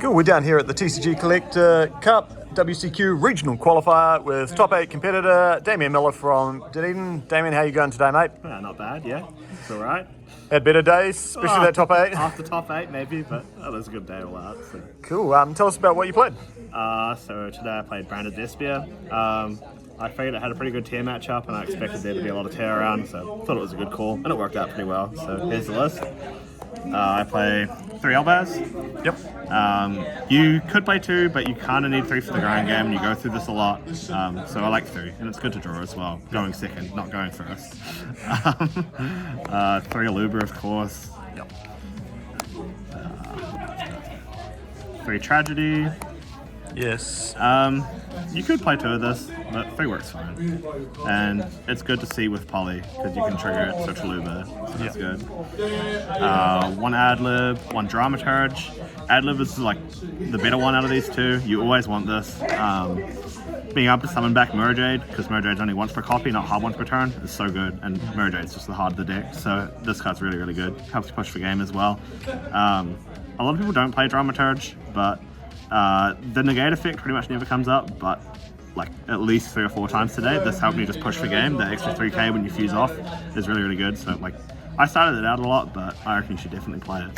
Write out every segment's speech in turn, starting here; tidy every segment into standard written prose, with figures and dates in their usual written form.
Cool, we're down here at the TCG Collector Cup, WCQ Regional Qualifier with top 8 competitor Damien Miller from Dunedin. Damien, how you going today, mate? Not bad, yeah. It's all right. Had better days, especially that top 8? After top 8, maybe, but that was a good day all out. So. Cool, tell us about what you played. So today I played Branded Despia. I figured it had a pretty good tier matchup and I expected there to be a lot of tear around, so I thought it was a good call, and it worked out pretty well. So here's the list. I play 3 Elbows. Yep. You could play 2, but you kind of need 3 for the ground game, and you go through this a lot. So I like 3, and it's good to draw as well. Going second, not going first. 3 Aluba, of course. Yep. 3 Tragedy. Yes. You could play 2 of this, but 3 works fine. And it's good to see with Poly, because you can trigger it, search Aluba, so that's good. 1 Adlib, 1 Dramaturge. Adlib is like the better one out of these 2. You always want this. Being able to summon back Merjade, because Merjade's only once per copy, not hard once per turn, is so good. And Merjade's just the heart of the deck, so this card's really, really good. Helps push the game as well. A lot of people don't play Dramaturge, but the negate effect pretty much never comes up, but like at least 3 or 4 times today, this helped me just push the game. The extra 3k when you fuse off is really, really good. So like, I started it out a lot, but I reckon you should definitely play it.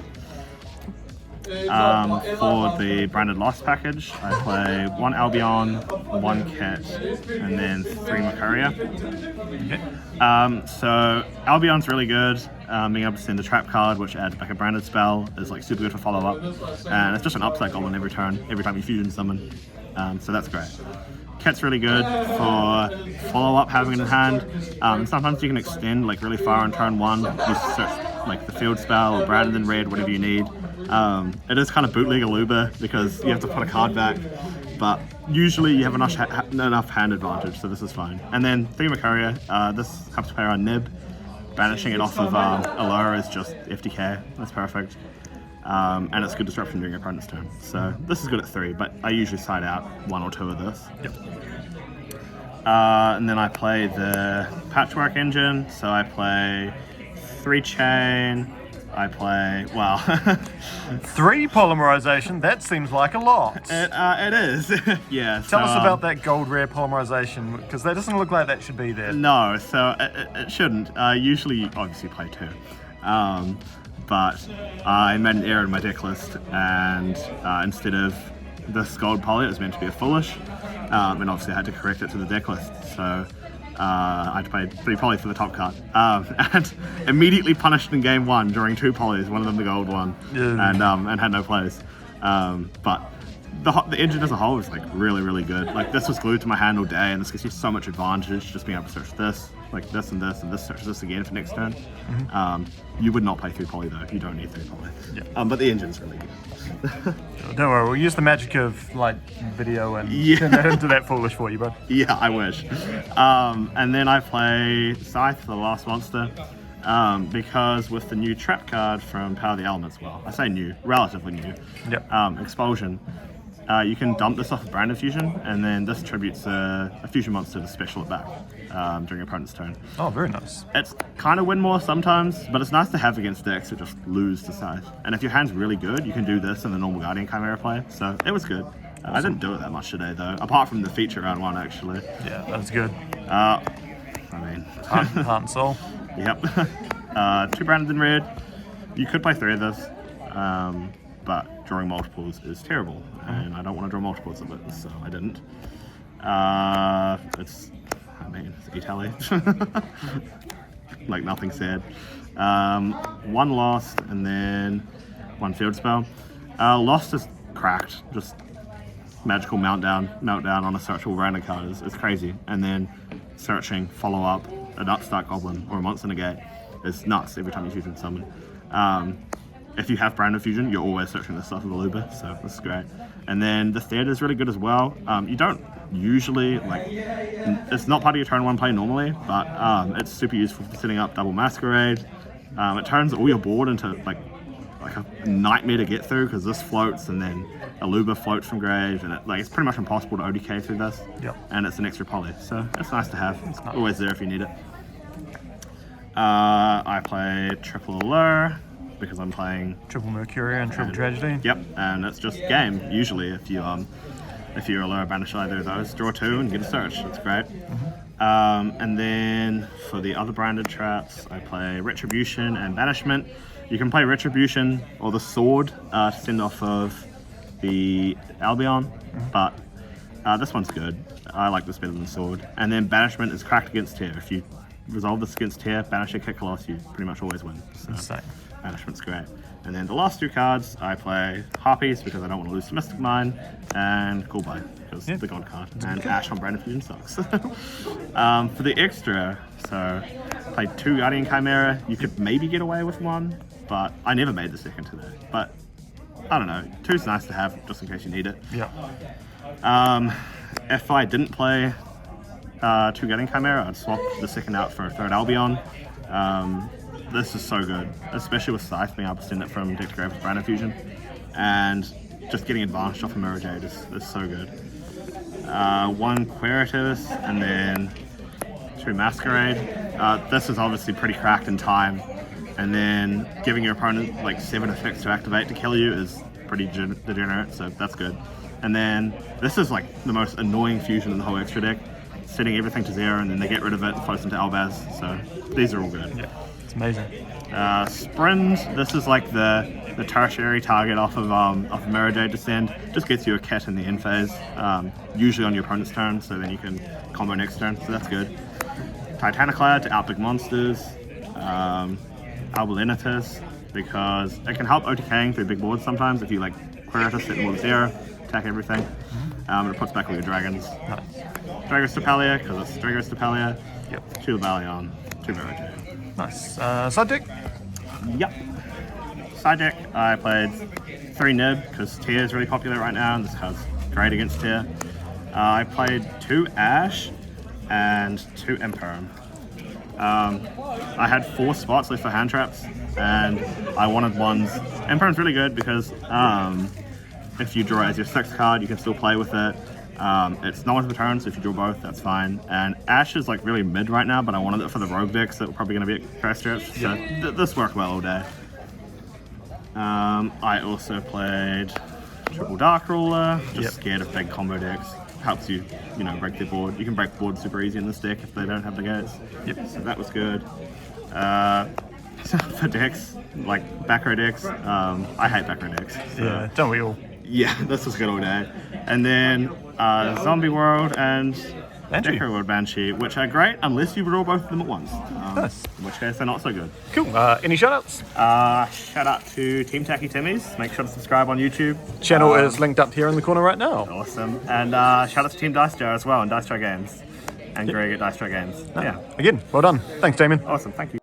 For the Branded Lost package, I play 1 Albion, 1 Cat, and then 3 Macaria. So Albion's really good. Being able to send the trap card, which adds back a branded spell, is like super good for follow up, and it's just an upside goblin every turn, every time you fusion summon. So that's great. Cat's really good for follow up, having it in hand. Sometimes you can extend like really far on turn 1. You search like the field spell or branded in red, whatever you need. It is kind of bootleg Aluba because you have to put a card back, but usually you have enough hand advantage, so this is fine. And then 3 Macaria, this helps play around Nib. Banishing it off of Allure is just FTK, that's perfect. And it's good disruption during your opponent's turn. So this is good at 3, but I usually side out 1 or 2 of this. Yep. And then I play the Patchwork Engine, so I play 3 Chain, I play, wow. 3 polymerization, that seems like a lot. It is, yeah. Tell us about that gold rare polymerization, because that doesn't look like that should be there. No, so it shouldn't. Usually you obviously play 2. But I made an error in my deck list, and instead of this gold poly, it was meant to be a foolish, and obviously I had to correct it to the deck list. So I had to play 3 poly for the top card, and immediately punished in game 1 during 2 polys, one of them the gold one, and had no plays. But the engine as a whole is like really, really good. Like this was glued to my hand all day, and this gives you so much advantage just being able to search this, like this and this, and this searches this again for next turn. You would not play 3 poly though. You don't need 3 poly. Yeah. But the engine's really good. Don't worry, we'll use the magic of like video and turn that into that foolish for you, bud. Yeah, I wish. And then I play Scythe, the last monster, because with the new trap card from Power of the Elements, well, I say new, relatively new, Expulsion, you can dump this off of Branded Fusion, and then this tributes a fusion monster to special it back during your opponent's turn. Oh, very nice. It's kind of win more sometimes, but it's nice to have against decks that just lose to Scythe. And if your hand's really good, you can do this in the normal Guardian Chimera play, so it was good. Awesome. I didn't do it that much today though, apart from the feature round 1 actually. Yeah, that was good. I mean... Heart and Soul. Yep. 2 branded in red. You could play 3 of this, but drawing multiples is terrible, and I don't want to draw multiples of it, so I didn't. It's 8 tally. Like nothing said. 1 lost, and then 1 field spell. Lost is cracked, just magical meltdown on a searchable random card is crazy, and then searching follow up an upstart goblin or a monster negate is nuts every time you fusion summon. If you have Branded Fusion, you're always searching this stuff with Aluba, so this is great. And then the theater is really good as well. You don't usually, like, it's not part of your turn 1 play normally, but it's super useful for setting up double Masquerade. It turns all your board into like a nightmare to get through, because this floats and then Aluba floats from grave, and it's pretty much impossible to ODK through this. Yep. And it's an extra poly, so it's nice to have. It's always there if you need it. I play triple Allure, because I'm playing Triple Mercury and Triple Tragedy. Yep, and it's just game usually if you're a lower banish either of those. Draw 2 and get a search. That's great. And then for the other branded traps, I play Retribution and Banishment. You can play Retribution or the Sword to send off of the Albion, but this one's good. I like this better than Sword. And then Banishment is cracked against Tear. If you resolve this against Tear, banish a kick Colossus, you pretty much always win. So Insane. Banishment's great. And then the last 2 cards, I play Harpies because I don't want to lose to Mystic Mine, and Coolbite because the God card, and Ash on Branded Fusion sucks. For the extra, so played 2 Guardian Chimera. You could maybe get away with 1, but I never made the second today. But I don't know, 2's nice to have just in case you need it. Yeah. If I didn't play 2 Guardian Chimera, I'd swap the second out for a 3rd Albion. This is so good, especially with Scythe being able to send it from deck to grave with Branded Fusion, and just getting advantage off of Mirror Jade is so good. 1 Queritus and then 2 Masquerade. This is obviously pretty cracked in time, and then giving your opponent like 7 effects to activate to kill you is pretty degenerate, so that's good. And then this is like the most annoying fusion in the whole extra deck, setting everything to 0 and then they get rid of it and floats into Albaz, so these are all good. Yeah. It's amazing. Sprint, this is like the tertiary target off of Mirror Jade Descend. Just gets you a kit in the end phase, usually on your opponent's turn, so then you can combo next turn, so that's good. Titaniclad to out big monsters. Albulinitus, because it can help OTKing through big boards sometimes if you like Queritus, set the board 0, attack everything. And it puts back all your dragons. Nice. Dragos Tapalia, because it's Dragos Tapalia. Yep. 2 Balion, 2 Mirror Jade. Nice. Side deck? Yep. Side deck, I played 3 Nib because Tear is really popular right now and this card's great against Tear. I played 2 Ash and 2 Imperum. I had 4 spots left for hand traps and I wanted ones. Imperum's really good because if you draw it as your 6th card, you can still play with it. It's not one of the turns, so if you draw both, that's fine. And Ash is like really mid right now, but I wanted it for the rogue decks that were probably going to be at first stretch, so this worked well all day. I also played Triple Dark Ruler, just scared of big combo decks. Helps you, break their board. You can break board super easy in this deck if they don't have the gates. So that was good. For decks, like back row decks, I hate back row decks. So. Yeah, don't we all? Yeah, this was good all day. And then Zombie World and Deco World Banshee, which are great unless you draw both of them at once. Nice. In which case they're not so good. Cool. Any shout-outs? Shout out to Team Tacky Timmies. Make sure to subscribe on YouTube. Channel is linked up here in the corner right now. Awesome. And shout out to Team Dice Jar as well and Dice Jar Games. And Greg at Dice Jar Games. Yeah. Again, well done. Thanks, Damien. Awesome. Thank you.